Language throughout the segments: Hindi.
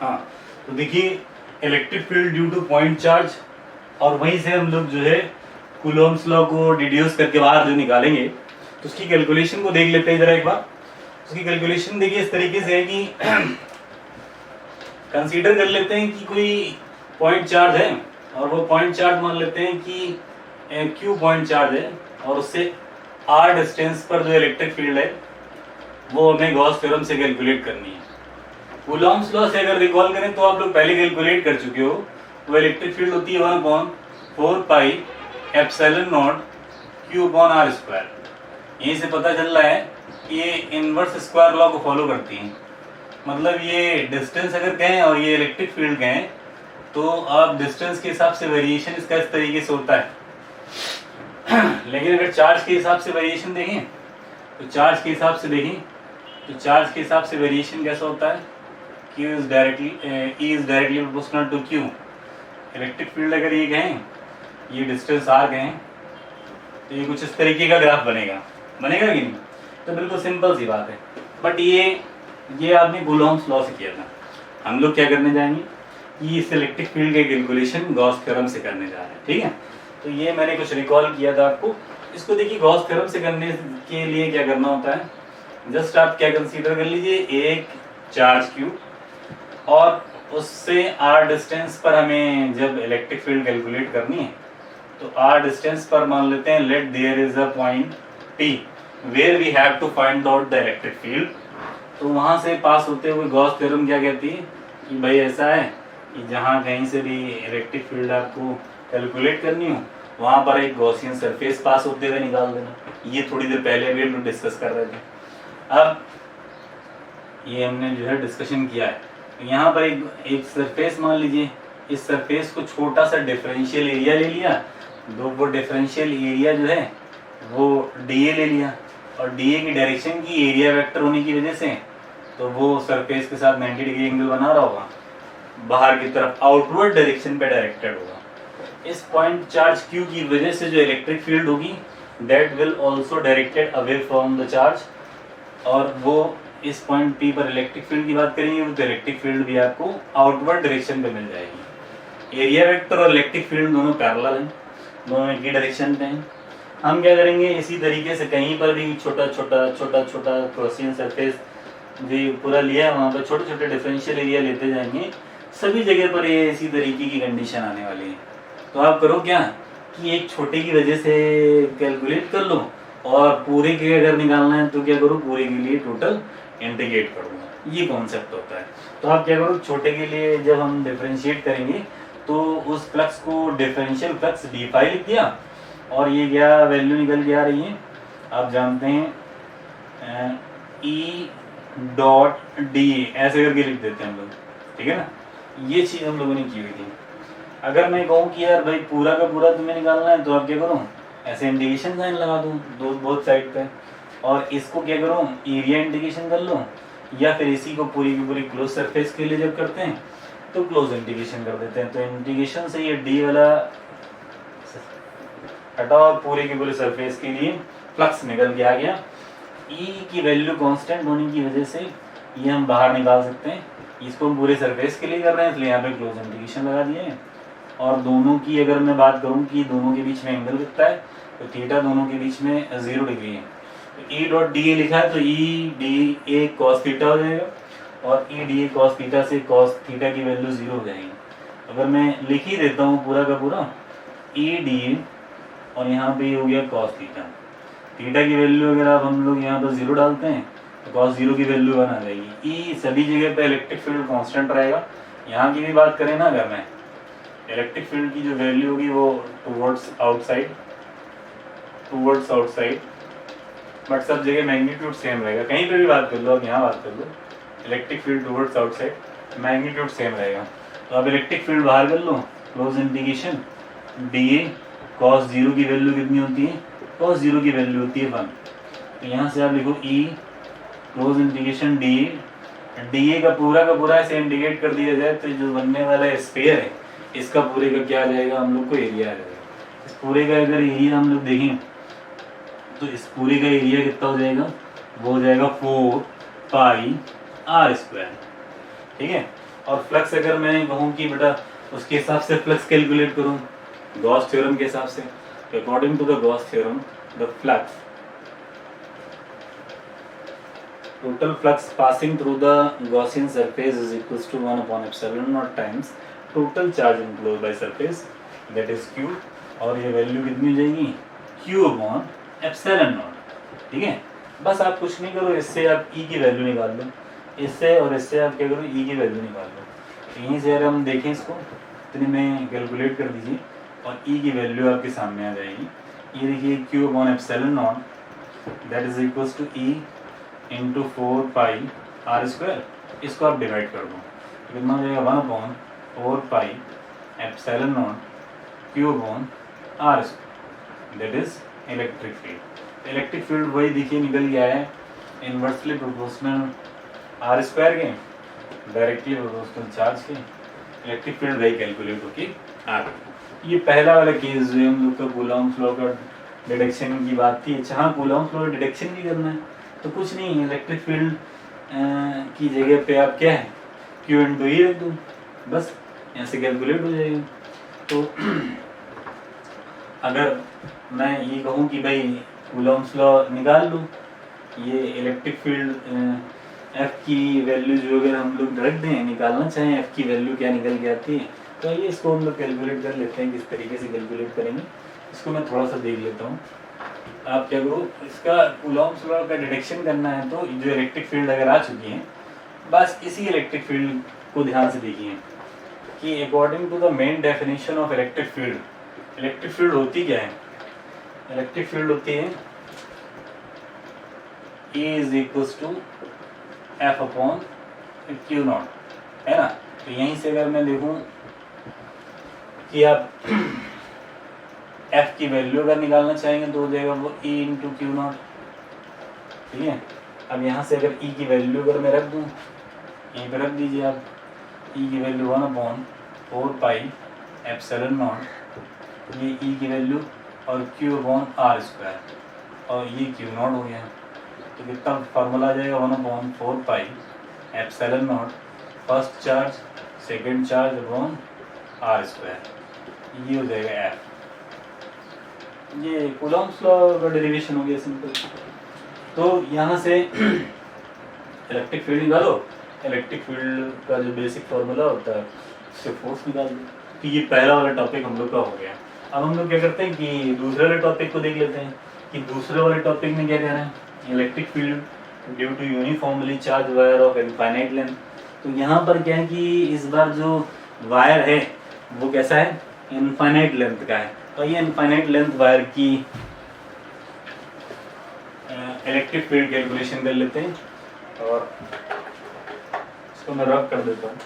हाँ, तो देखिए electric field due two point charge, और वहीं से हम लोग जो है कूलॉम्स लॉ को डिड्यूस करके बाहर जो निकालेंगे, तो उसकी कैलकुलेशन को देख लेते हैं जरा एक बार। उसकी कैलकुलेशन देखिए इस तरीके से है कि कंसीडर कर लेते हैं कि कोई पॉइंट चार्ज है, और वो पॉइंट चार्ज मान लेते हैं कि क्यू पॉइंट चार्ज है, और उससे आर डिस्टेंस पर जो इलेक्ट्रिक फील्ड है वो हमें गॉस थ्योरम से कैलकुलेट करनी है। कूलॉम्स लॉ से अगर रिकॉल करें तो आप लोग पहले कैलकुलेट कर चुके हो, वो इलेक्ट्रिक फील्ड होती है 1/4 pi epsilon naught Q upon R square. यहीं से पता चल रहा है कि ये इनवर्स स्क्वायर लॉ को फॉलो करती है। मतलब ये डिस्टेंस अगर कहें और ये इलेक्ट्रिक फील्ड कहें, तो आप डिस्टेंस के हिसाब से वेरिएशन इसका इस तरीके से होता है। लेकिन अगर चार्ज के हिसाब से वेरिएशन देखें, तो चार्ज के हिसाब से देखें तो चार्ज के हिसाब से वेरिएशन कैसा होता है, Q is directly E is directly proportional to Q। Electric field अगर ये कहें, ये डिस्टेंस R कहें, तो ये कुछ इस तरीके का ग्राफ बनेगा कि नहीं? तो बिल्कुल सिंपल सी बात है। बट ये आपने कूलॉम्स लॉ से किया था। हम लोग क्या करने जाएंगे कि इस इलेक्ट्रिक फील्ड के कैलकुलेशन गॉस थ्योरम से करने जा रहे हैं, ठीक है? तो ये मैंने कुछ रिकॉल किया था आपको। इसको देखिए गॉस थ्योरम से करने के लिए क्या करना होता है, जस्ट आप क्या कंसीडर कर लीजिए, एक चार्ज क्यू, और उससे आर डिस्टेंस पर हमें जब इलेक्ट्रिक फील्ड कैलकुलेट करनी है, तो आर डिस्टेंस पर मान लेते हैं let there is a point P where we have to find out the electric field. तो वहाँ से पास होते हुए गॉस थ्योरम क्या कहती है कि भाई ऐसा है कि जहाँ कहीं से भी इलेक्ट्रिक फील्ड आपको कैलकुलेट करनी हो, वहाँ पर एक गॉसियन सरफेस पास होते हुए निकाल देना। ये थोड़ी देर पहले भी हम लोग डिस्कस कर रहे थे। अब ये हमने जो है डिस्कशन किया है। यहाँ पर एक सरफेस मान लीजिए, इस सरफेस को छोटा सा डिफरेंशियल एरिया ले लिया, वो डिफरेंशियल एरिया जो है वो DA ले लिया, और DA की डायरेक्शन की एरिया वेक्टर होने की वजह से तो वो सरफेस के साथ 90 डिग्री एंगल बना रहा होगा, बाहर की तरफ आउटवर्ड डायरेक्शन पे डायरेक्टेड होगा। इस पॉइंट चार्ज Q की वजह से जो इलेक्ट्रिक फील्ड होगी that will also directed away from the charge, और वो इस पॉइंट P पर इलेक्ट्रिक फील्ड की बात करेंगे तो इलेक्ट्रिक फील्ड भी आपको आउटवर्ड डायरेक्शन पे मिल जाएगी। एरिया वेक्टर और इलेक्ट्रिक फील्ड दोनों पैरेलल हैं, दोनों एक ही डायरेक्शन पे हैं। हम क्या करेंगे, इसी तरीके से कहीं पर भी छोटा छोटा क्रॉसियन सरफेस जो पूरा लिया है वहाँ पर छोटे छोटे डिफरेंशियल एरिया लेते जाएंगे, सभी जगह पर ये इसी तरीके की कंडीशन आने वाली है। तो आप करो क्या कि एक छोटे की वजह से कैलकुलेट कर लो, और पूरे के अगर निकालना है तो क्या करो, पूरे के लिए टोटल इंटीग्रेट कर दो। ये कॉन्सेप्ट होता है। तो आप क्या करो, छोटे के लिए जब हम डिफरेंशिएट करेंगे तो उस फ्लक्स को डिफरेंशियल फ्लक्स d5 लिख दिया, और ये क्या वैल्यू निकल के आ रही है, आप जानते हैं E.D ऐसे करके लिख देते हैं हम लोग, ठीक है ना? ये चीज़ हम लोगों ने की हुई थी। अगर मैं कहूँ कि यार भाई पूरा का पूरा तुम्हें निकालना है, तो आप क्या करो, ऐसे इंडिकेशन साइन लगा दूँ बोथ साइड पे, और इसको क्या करो, एरिया इंडिकेशन कर लो, या फिर इसी को पूरी की पूरी क्लोज सरफेस के लिए जब करते हैं तो क्लोज इंटीग्रेशन कर देते हैं। तो इंटीग्रेशन से ये D वाला हटाओ, पूरे की पूरी सरफेस के लिए फ्लक्स निकल के आ गया। E की वैल्यू कांस्टेंट होने की वजह से ये हम बाहर निकाल सकते हैं। इसको हम पूरे सरफेस के लिए कर रहे हैं, इसलिए यहाँ पे क्लोज इंटीग्रेशन लगा दिए हैं। और दोनों की अगर मैं बात करूँ कि दोनों के बीच में एंगल कितना है, तो थीटा दोनों के बीच में 0 डिग्री है। तो E.DA लिखा है तो E.DA cos थीटा हो जाएगा, और E.DA cos थीटा से cos थीटा की वैल्यू 0 हो जाएगी। अगर मैं लिख ही देता हूँ पूरा का पूरा E.DA, और यहाँ पे हो गया cos थीटा। थीटा की वैल्यू अगर आप हम लोग यहाँ पर 0 डालते हैं तो cos 0 की वैल्यू 1 आ जाएगी। E सभी जगह पे इलेक्ट्रिक फील्ड कांस्टेंट रहेगा। यहाँ की भी बात करें ना, अगर मैं इलेक्ट्रिक फील्ड की जो वैल्यू होगी वो टूवर्ड्स आउटसाइड, बट सब जगह मैग्नीट्यूड सेम रहेगा। कहीं पे भी बात कर लो, आप यहाँ बात कर लो, electric field towards outside, magnitude same रहेगा। तो आप इलेक्ट्रिक फील्ड बाहर कर लो, क्लोज इंटीग्रेशन DA cos 0 की वैल्यू कितनी होती है, cos 0 की वैल्यू होती है 1। तो यहाँ से आप लिखो E क्लोज इंटीग्रेशन DA का पूरा ऐसे इंटीग्रेट कर दिया जाए तो जो बनने वाला स्फीयर है इसका पूरे का क्या आ जाएगा, हम लोग को एरिया आ जाएगा। इस पूरे का अगर एरिया हम लोग देखें तो इस पूरे का एरिया कितना हो जाएगा, वो हो जाएगा 4 पाई R स्क्वायर, ठीक है? और फ्लक्स अगर मैं कहूँ कि बेटा उसके हिसाब से फ्लक्स कैलकुलेट करूँ गॉस थ्योरम के हिसाब से, according to the Gauss theorem the flux total flux passing through the Gaussian surface is equals to 1 upon epsilon naught times total charge enclosed by surface, that is q, और ये वैल्यू कितनी हो जाएगी q upon epsilon naught। ठीक है, बस आप कुछ नहीं करो, इससे आप e की वैल्यू निकाल लो, इससे और इससे आप क्या करो e की वैल्यू निकाल लो। यहीं से अगर हम देखें इसको इतने में कैलकुलेट कर दीजिए और e की वैल्यू आपके सामने आ जाएगी। ये देखिए q upon epsilon naught that is equals to e into 4 pi R square, इसको आप डिवाइड कर दो तो कितना हो जाएगा 1 upon 4 pi epsilon naught Q upon R square, that is electric field. Electric field वही देखिए निकल गया है इनवर्सली प्रोपोर्शनल आर स्क्वायर के डायरेक्टली प्रोपोर्शनल चार्ज के, इलेक्ट्रिक फील्ड वही कैलकुलेट होके आ गई। ये पहला वाला केस जो हम लोग का कूलॉम्स लॉ का डिडक्शन की बात थी। अच्छा हाँ, कूलॉम्स लॉ का डिडक्शन भी करना है तो कुछ नहीं, इलेक्ट्रिक फील्ड की जगह पे आप क्या है Q इंटू ई रख दो, बस यहाँ से कैलकुलेट हो जाएगा। तो अगर मैं ये कहूँ कि भाई कूलॉम्स लॉ निकाल लूँ, ये इलेक्ट्रिक फील्ड F की वैल्यू जो अगर हम लोग रख दें, निकालना चाहें F की वैल्यू क्या निकल के आती है, तो ये इसको हम लोग कैलकुलेट कर लेते हैं। किस तरीके से कैलकुलेट करेंगे इसको मैं थोड़ा सा देख लेता हूँ। आप क्या करो, इसका कूलॉम्स लॉ का डिडक्शन करना है तो जो इलेक्ट्रिक फील्ड अगर आ चुकी है, बस इसी इलेक्ट्रिक फील्ड को ध्यान से देखिए कि according to the main definition of electric field होती क्या है। इलेक्ट्रिक फील्ड होती है E is equals to F upon Q naught, है ना। तो यहीं से अगर मैं देखूं कि आप F की वैल्यू अगर निकालना चाहेंगे तो हो जाएगा वो E इंटू क्यू नॉट। ठीक है, अब यहाँ से अगर E की वैल्यू अगर मैं रख दूँ, यहीं पर रख दीजिए आप, E की value 1 upon 4 pi epsilon not, ये E की वैल्यू और Q अपॉन आर स्क्वायर, और ये क्यू नॉट हो गया। तो कितना फार्मूला आ जाएगा 1 upon 4 pi epsilon naught first charge second charge upon R square, ये हो जाएगा F। ये कूलॉम्स लॉ का डेरिवेशन हो गया सिंपल। तो यहाँ से इलेक्ट्रिक फील्ड निकालो, इलेक्ट्रिक फील्ड का जो बेसिक फार्मूला होता है उससे फोर्स निकाल दो। तो ये पहला वाला टॉपिक हम लोग का हो गया। अब हम लोग क्या करते हैं कि दूसरे वाले टॉपिक को देख लेते हैं कि दूसरे वाले टॉपिक में क्या कह रहे हैं, electric field due to uniformly charge wire of infinite length. तो यहाँ पर क्या है कि इस बार जो वायर है वो कैसा है, इनफाइनाइट लेंथ का है। तो ये इनफाइनाइट लेंथ वायर की इलेक्ट्रिक फील्ड कैलकुलेशन कर लेते हैं, और इसको मैं रब कर देता हूँ।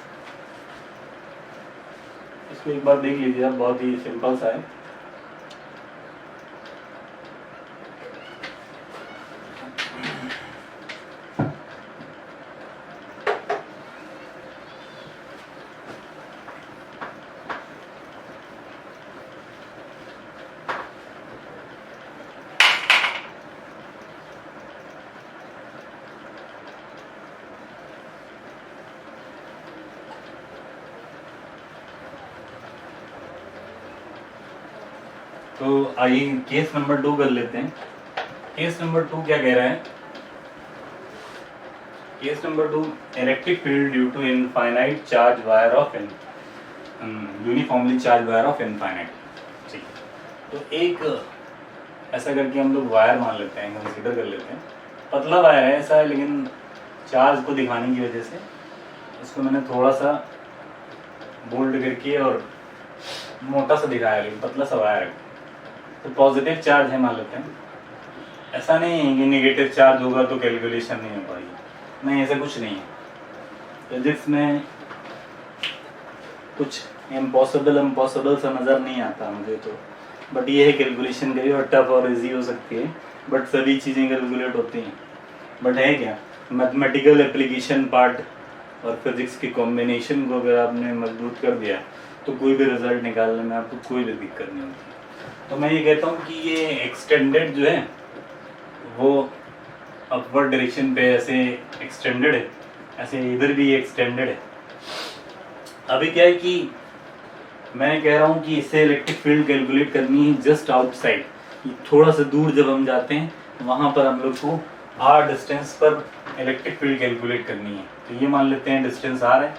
इसको एक बार देख लीजिए आप, बहुत ही सिंपल सा है। तो आइए केस नंबर 2 कर लेते हैं। केस नंबर 2 क्या कह रहा है, case number 2, electric field due to infinite charge wire of uniformly charge wire of infinite. ठीक, तो एक ऐसा करके हम लोग वायर मान लेते हैं, कंसीडर कर लेते हैं। पतला वायर है ऐसा है, लेकिन चार्ज को दिखाने की वजह से इसको मैंने थोड़ा सा बोल्ड करके और मोटा सा दिखाया, लेकिन पतला सा वायर है। तो पॉजिटिव चार्ज है मान लेते हैं। ऐसा नहीं है कि नेगेटिव चार्ज होगा तो कैलकुलेशन नहीं हो पाएगी, नहीं, ऐसा कुछ नहीं है। फिजिक्स में कुछ इम्पॉसिबल सा नज़र नहीं आता मुझे तो, बट ये है कैलकुलेशन कभी और टफ और इजी हो सकती है, बट सभी चीज़ें कैलकुलेट होती हैं। बट है क्या, मैथमेटिकल एप्लीकेशन पार्ट और फिजिक्स के कॉम्बिनेशन को अगर आपने मजबूत कर दिया तो कोई भी रिजल्ट निकालने में आपको कोई भी दिक्कत नहीं होती। तो मैं ये कहता हूँ कि ये एक्सटेंडेड जो है वो अपवर्ड डायरेक्शन पे ऐसे एक्सटेंडेड है, ऐसे इधर भी एक्सटेंडेड है। अभी क्या है कि मैं कह रहा हूँ कि इससे इलेक्ट्रिक फील्ड कैलकुलेट करनी है जस्ट आउटसाइड, थोड़ा सा दूर जब हम जाते हैं वहाँ पर हम लोग को आर डिस्टेंस पर इलेक्ट्रिक फील्ड कैलकुलेट करनी है। तो ये मान लेते हैं डिस्टेंस आर है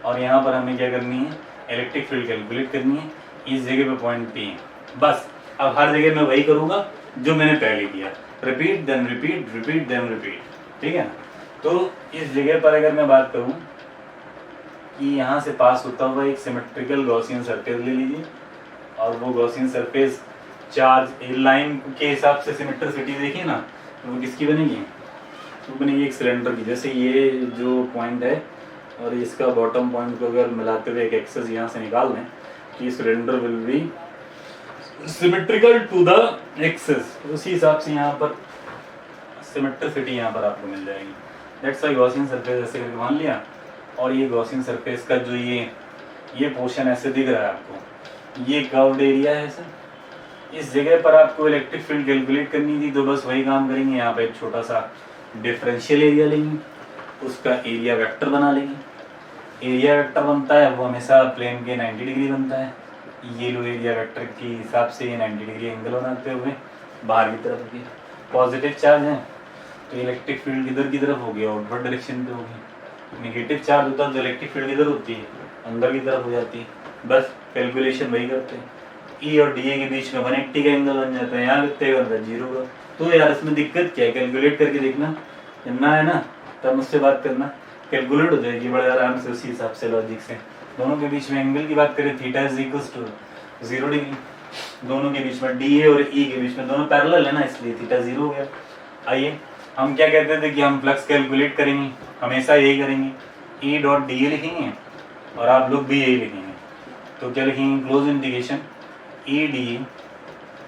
और यहाँ पर हमें क्या करनी है, इलेक्ट्रिक फील्ड कैलकुलेट करनी है। इस जगह पे पॉइंट पी है, बस अब हर जगह मैं वही करूँगा जो मैंने पहले किया, repeat then repeat, repeat then repeat, ठीक है। तो इस जगह पर अगर मैं बात करूँ कि यहाँ से पास होता हुआ एक सिमेट्रिकल गॉसियन सरफेस ले लीजिए, और वो गॉसियन सरफेस चार्ज लाइन के हिसाब से सिमेट्रिसिटी देखिए ना, तो वो किसकी बनेगी, वो बनेगी एक सिलेंडर की। जैसे ये जो पॉइंट है और इसका बॉटम पॉइंट को अगर मिलाते हुए एक एक्सेस यहाँ से निकाल दें तो ये cylinder will be symmetrical to the axis, उसी हिसाब से यहाँ पर सिमेट्रिसिटी यहाँ पर आपको मिल जाएगी। दैट्स व्हाई गॉसियन सरफेस ऐसे करके मान लिया, और ये गॉसियन सरफेस का जो ये पोर्शन ऐसे दिख रहा है आपको, ये कर्व्ड एरिया है सर। इस जगह पर आपको इलेक्ट्रिक फील्ड कैलकुलेट करनी थी, तो बस वही काम करेंगे, यहाँ पे एक छोटा सा डिफरेंशियल एरिया लेंगे, उसका एरिया वेक्टर बना लेंगे। एरिया वेक्टर बनता है वो हमेशा प्लेन के 90 डिग्री बनता है। ये लो एरिया वेक्टर के हिसाब से ये 90 डिग्री एंगल बनाते हुए बाहर की तरफ की पॉजिटिव चार्ज है, तो इलेक्ट्रिक फील्ड किधर की तरफ होगी, आउटवर्ड डायरेक्शन पे होगी। नेगेटिव चार्ज होता है तो इलेक्ट्रिक फील्ड किधर होती है, अंदर की तरफ हो जाती है। बस कैलकुलेशन वही करते हैं, ई और डी ए के बीच में 180 का एंगल बन जाता है, यहाँ कितने का बनता है, 0 का। तो यार इसमें दिक्कत क्या है, कैलकुलेट करके देखना, जानना है ना, तब मुझसे बात करना, कैलकुलेट हो जाएगी बड़े आराम से, उसी हिसाब से लॉजिक से। दोनों के बीच में एंगल की बात करें, theta is equals to 0 degree, दोनों के बीच में डी ए और ई के बीच में दोनों पैरेलल है ना, इसलिए थीटा 0 हो गया। आइए हम क्या कहते थे कि हम फ्लक्स कैलकुलेट करेंगे, हमेशा यही करेंगे, ई डॉट डी ए लिखेंगे और आप लोग भी यही लिखेंगे। तो क्या लिखेंगे, close integration E D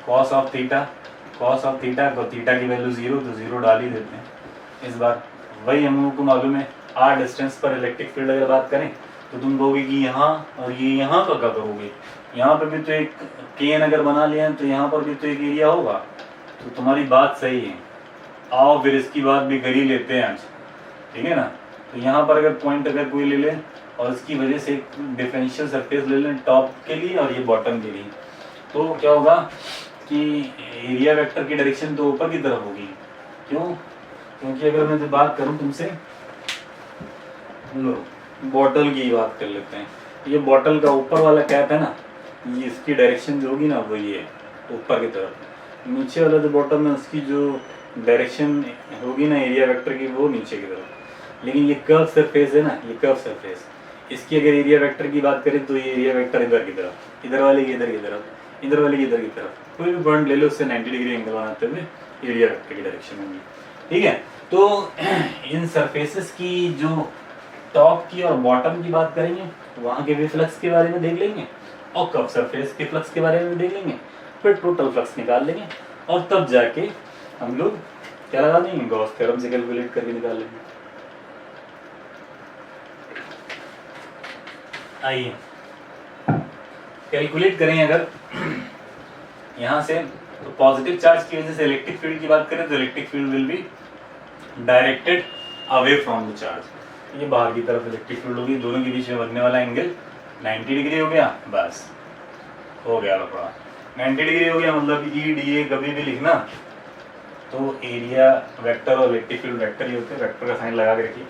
cos of theta, cos of theta को थीटा की वैल्यू 0 तो 0 डाल ही देते हैं। इस बार वही हम लोगों को मालूम है, आर डिस्टेंस पर इलेक्ट्रिक फील्ड अगर बात करें तो तुम कहोगे कि यहाँ और ये यहाँ का क्या करोगे, यहाँ पर भी तो एक केन अगर बना लिया तो यहाँ पर भी तो एक एरिया होगा। तो तुम्हारी बात सही है, आओ फिर इसकी बात भी कर ही लेते हैं आज, ठीक है ना। तो यहाँ पर अगर पॉइंट अगर कोई ले लें और इसकी वजह से एक डिफरेंशियल सरफेस ले लें टॉप के लिए और ये बॉटम के लिए, तो क्या होगा कि एरिया वेक्टर की डायरेक्शन तो ऊपर की तरफ होगी। क्यों, क्योंकि अगर मैं बात करूं तुमसे, लो बॉटल की बात कर लेते हैं, ये बॉटल का ऊपर वाला कैप है ना, ये इसकी डायरेक्शन जो होगी ना वो ये ऊपर की तरफ, नीचे वाला जो बॉटम है उसकी जो डायरेक्शन होगी ना एरिया वेक्टर की वो नीचे की तरफ। लेकिन ये कर्व सरफेस है ना, ये कर्व सरफेस, इसकी अगर एरिया वेक्टर की बात करें तो ये एरिया वेक्टर इधर की तरफ, इधर वाले की इधर की तरफ, इधर वाले की इधर की तरफ, कोई भी पॉइंट ले लो उससे 90 डिग्री एंगल बनाते हुए एरिया वेक्टर की डायरेक्शन होगी, ठीक है। तो इन सरफेसेस की जो टॉप की और बॉटम की बात करेंगे तो वहाँ के भी फ्लक्स के बारे में देख लेंगे और कर्व सरफेस के फ्लक्स के बारे में भी देख लेंगे, फिर टोटल फ्लक्स निकाल लेंगे और तब जाके हम लोग क्या लगा देंगे, गॉस थ्योरम से कैलकुलेट करके निकाल लेंगे। आइए कैलकुलेट करें अगर यहाँ से, तो पॉजिटिव चार्ज की वजह से इलेक्ट्रिक फील्ड की बात करें तो electric field will be directed away from the charge. ये बाहर की तरफ इलेक्ट्रिक फील्ड होगी, दोनों के बीच में बनने वाला एंगल 90 डिग्री हो गया, बस हो गया लफड़ा। 90 डिग्री हो गया मतलब ई डी ए कभी भी लिखना तो एरिया वेक्टर और इलेक्ट्रिक फील्ड वेक्टर ही होते हैं, वेक्टर का साइन लगा के रखिए,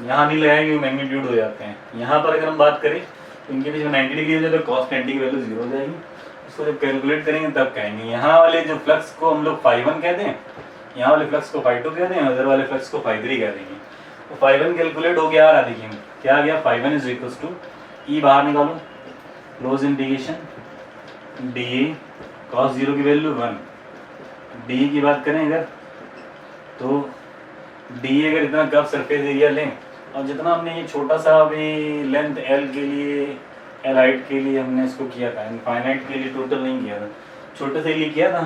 यहाँ नहीं लगाएंगे मैग्नीट्यूड हो जाते हैं। यहाँ पर अगर हम बात करें तो इनके बीच में 90 डिग्री हो जाए तो cos 90 की वैल्यू 0 हो जाएगी। उसको जब कैलकुलेट करेंगे तब कहेंगे, यहाँ वाले जो फ्लक्स को हम लोग φ1 कहते हैं, यहाँ वाले फ्लक्स को φ2 कहते हैं, उधर वाले फ्लक्स को φ3 कह देंगे। तो φ1 कैलकुलेट हो गया, आ रहा देखिए क्या आ गया, φ1 इज इक्वल्स टू ई बाहर निकालो, close integration D A cos 0 की वैल्यू 1, डी की बात करें अगर तो डी अगर इतना कर्व सरफेस एरिया लें और जितना हमने ये छोटा सा अभी लेंथ एल के लिए, एल हाइट के लिए हमने इसको किया था, इनफाइनाइट के लिए टोटल नहीं किया था, छोटे से लिए किया था,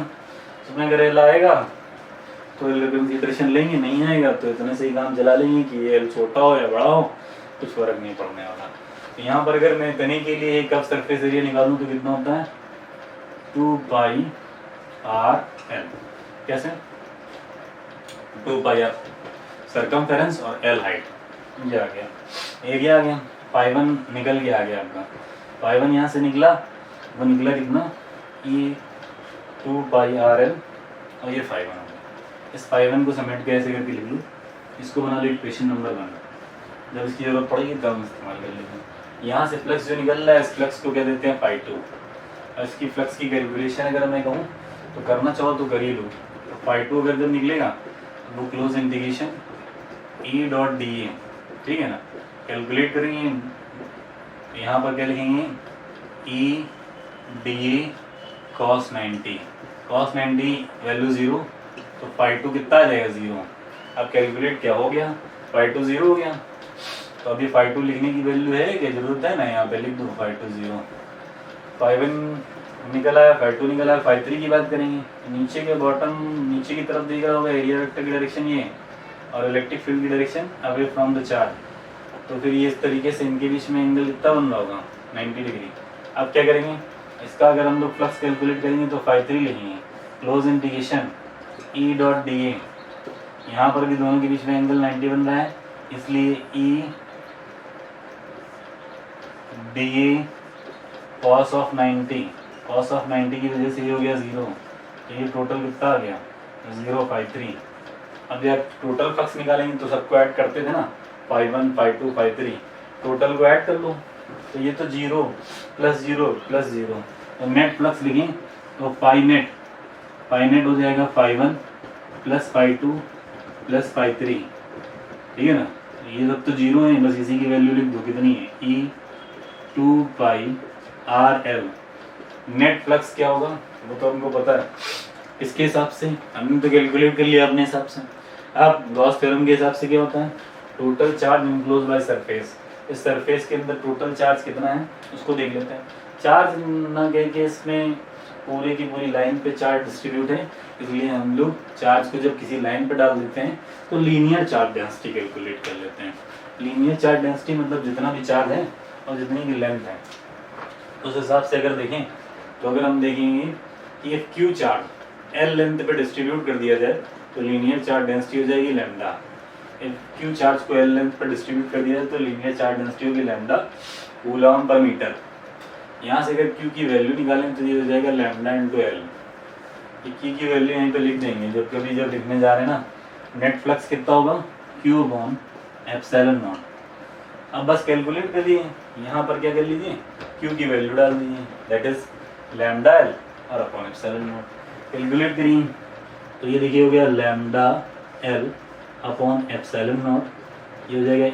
उसमें अगर एल आएगा तो एल कंसीडरेशन लेंगे, नहीं आएगा तो इतने से ही काम चला लेंगे कि एल छोटा हो या बड़ा हो कुछ फर्क नहीं पड़ने वाला। तो यहाँ पर अगर मैं इतने के लिए कर्व सरफेस एरिया निकालूँ तो कितना होता है, 2 पाई आर एल, कैसे 2 पाई आर सरकमफेरेंस और एल हाइट, ये आ गया एरिया आ गया। φ1 निकल के आ गया आपका, φ1 यहाँ से निकला, वो निकला कितना, E2πrl और ये φ1 हो गया। इस φ1 को समेट के ऐसे करके लिख लूँ, इसको बना लो इक्वेशन नंबर 1, जब इसकी जरूरत पड़ेगी तब हम इस्तेमाल कर लेंगे। यहाँ से फ्लक्स जो निकल रहा है इस फ्लक्स को कह देते हैं φ2, और इसकी फ्लक्स की कैलकुलेशन अगर मैं कहूँ तो करना चाहो तो कर ही लो। तो φ2 अगर जब निकलेगा वो क्लोज इंटीग्रेशन E.dA, ठीक है ना, कैलकुलेट करेंगे, यहाँ पर क्या लिखेंगे, E.dA cos 90, cos 90 वैल्यू 0, तो φ2 कितना आ जाएगा 0। अब कैलकुलेट क्या हो गया, φ2 0 हो गया, तो अभी φ2 लिखने की वैल्यू है क्या, जरूरत है ना, यहाँ पे लिख दो φ2 0, φ1 निकला है, φ2 निकला है, φ3 की बात करेंगे, नीचे के बॉटम नीचे की तरफ दिख रहा होगा एरिया वेक्टर की डायरेक्शन ये, और इलेक्ट्रिक फील्ड की direction away from the charge, तो फिर ये इस तरीके से इनके बीच में एंगल कितना बन रहा होगा 90 डिग्री। अब क्या करेंगे, इसका अगर हम लोग फ्लक्स कैलकुलेट करेंगे तो φ3 लिखेंगे, क्लोज इंटीग्रेशन E.dA, यहाँ पर भी दोनों के बीच में एंगल 90 बन रहा है, इसलिए E.dA cos of 90, cos of 90 की वजह से ये हो गया 0, तो ये टोटल कितना आ गया 0 φ3। अब यार टोटल फ्लक्स निकालेंगे तो सबको ऐड करते थे ना, φ1 φ2 φ3, टोटल को ऐड कर लो, तो ये तो 0 प्लस 0 प्लस 0, तो नेट फ्लक्स लिखें तो फाई नेट हो जाएगा φ1 प्लस φ2 प्लस φ3, ठीक है ना, ये सब तो 0 है, बस इसी की वैल्यू लिख दो, कितनी है E2πrl। नेट फ्लक्स क्या होगा वो तो हमको पता है, इसके हिसाब से हमने तो कैलकुलेट कर लिया अपने हिसाब से। अब गॉस थ्योरम के हिसाब से क्या होता है, total charge enclose by surface, इस सरफेस के अंदर टोटल चार्ज कितना है उसको देख लेते हैं। चार्ज ना कह के इसमें पूरे की पूरी लाइन पे चार्ज डिस्ट्रीब्यूट है, इसलिए हम लोग चार्ज को जब किसी लाइन पे डाल देते हैं तो लीनियर चार्ज डेंसिटी कैलकुलेट कर लेते हैं। लीनियर चार्ज डेंसिटी मतलब जितना भी चार्ज है और जितनी भी लेंथ है उस हिसाब से अगर देखें तो अगर हम देखेंगे कि ये क्यू चार्ज एल लेंथ पे डिस्ट्रीब्यूट कर दिया जाए तो लीनियर चार्ज डेंसिटी हो जाएगी लैम्डा। क्यू चार्ज को एल लेंथ पर डिस्ट्रीब्यूट कर दिया जाए तो लीनियर चार्ज डेंसिटी होगी लैम्डा कूलम पर मीटर। यहाँ से अगर क्यू की वैल्यू निकालें तो ये हो जाएगा लैम्डा इंटू एल। क्यू की वैल्यू यहीं पे लिख देंगे, जब कभी जब लिखने जा रहे हैं ना, नेट फ्लक्स कितना होगा क्यू अपॉन एप्सिलॉन नॉट। अब बस कैलकुलेट कर लिए, यहाँ पर क्या कर लीजिए क्यू की वैल्यू डाल दीजिए, दैट इज लैम्डा एल और अपॉन एप्सिलॉन नॉट। कैलकुलेट करिए तो ये देखिए हो गया lambda L upon epsilon not, ये हो जाएगा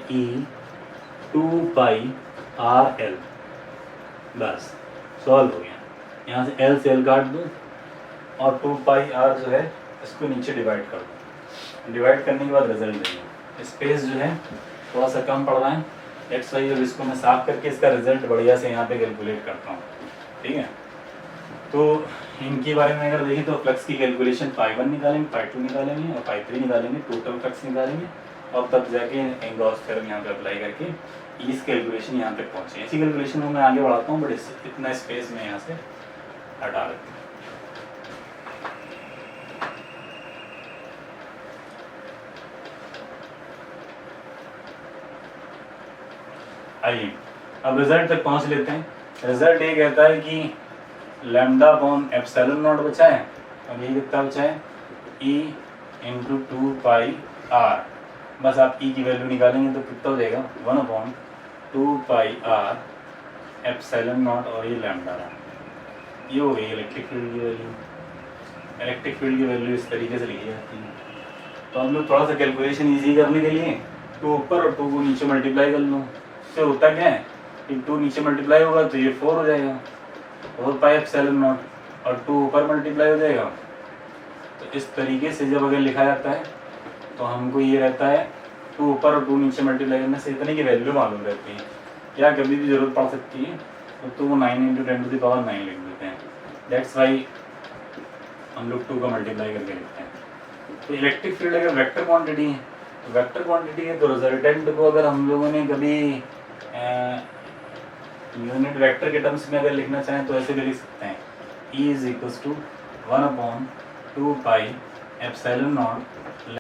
E2πrl। बस सॉल्व हो गया। यहाँ से एल से एल काट दो और 2πr जो है इसको नीचे डिवाइड कर दो। डिवाइड करने के बाद रिजल्ट देंगे। स्पेस जो है थोड़ा सा कम पड़ रहा है, एक्स वाई, और इसको मैं साफ करके इसका रिजल्ट बढ़िया से यहाँ पे कैलकुलेट करता हूँ, ठीक है। तो इनके बारे में अगर देखें तो फ्लक्स की कैलकुलेशन φ1 निकालेंगे, φ2 निकालेंगे और φ3 निकालेंगे, टोटल फ्लक्स निकालेंगे और तब जाके गॉस थ्योरम यहाँ पे अप्लाई करके इस कैलकुलेशन यहाँ पे पहुँचे। इसी कैलकुलेशन को मैं आगे बढ़ाता हूँ, बट इतना स्पेस में यहाँ से हटा देता हूँ। आइए अब रिजल्ट तक पहुँच लेते हैं। रिजल्ट ये कहता है कि लैम्डा अपॉन एप्सिलॉन नॉट बचा है और ये कितना बचा है E इंटू 2πr। बस आप E की वैल्यू निकालेंगे तो कितना हो जाएगा 1/2πr एप्सिलॉन नॉट, और ये लैम्डा रहा, ये हो गई इलेक्ट्रिक फील्ड की वैल्यू। इलेक्ट्रिक फील्ड की वैल्यू इस तरीके से लिखी जाती है। तो हम लोग थोड़ा सा कैलकुलेशन ईजी करने के लिए 2 ऊपर और 2 को नीचे मल्टीप्लाई कर लो। तो होता क्या है कि 2 नीचे मल्टीप्लाई होगा तो ये 4 हो जाएगा, 4π एप्सिलॉन नॉट, और 2 ऊपर मल्टीप्लाई हो जाएगा। तो इस तरीके से जब अगर लिखा जाता है तो हमको ये रहता है 2 ऊपर और 2 नीचे मल्टीप्लाई करने से इतने की वैल्यू मालूम रहती है। या कभी भी जरूरत पड़ सकती है तो 2 9 × 10⁻9 लिख देते हैं, दैट्स वाई हम लोग 2 का मल्टीप्लाई करके लिखते हैं। तो इलेक्ट्रिक फील्ड अगर वेक्टर क्वांटिटी है तो वेक्टर क्वांटिटी है, तो रिजल्टेंट को अगर हम लोगों ने कभी यूनिट वेक्टर के टर्म्स में अगर लिखना चाहें तो ऐसे भी लिख सकते हैं E = 1/2π एप्सिलॉन नॉट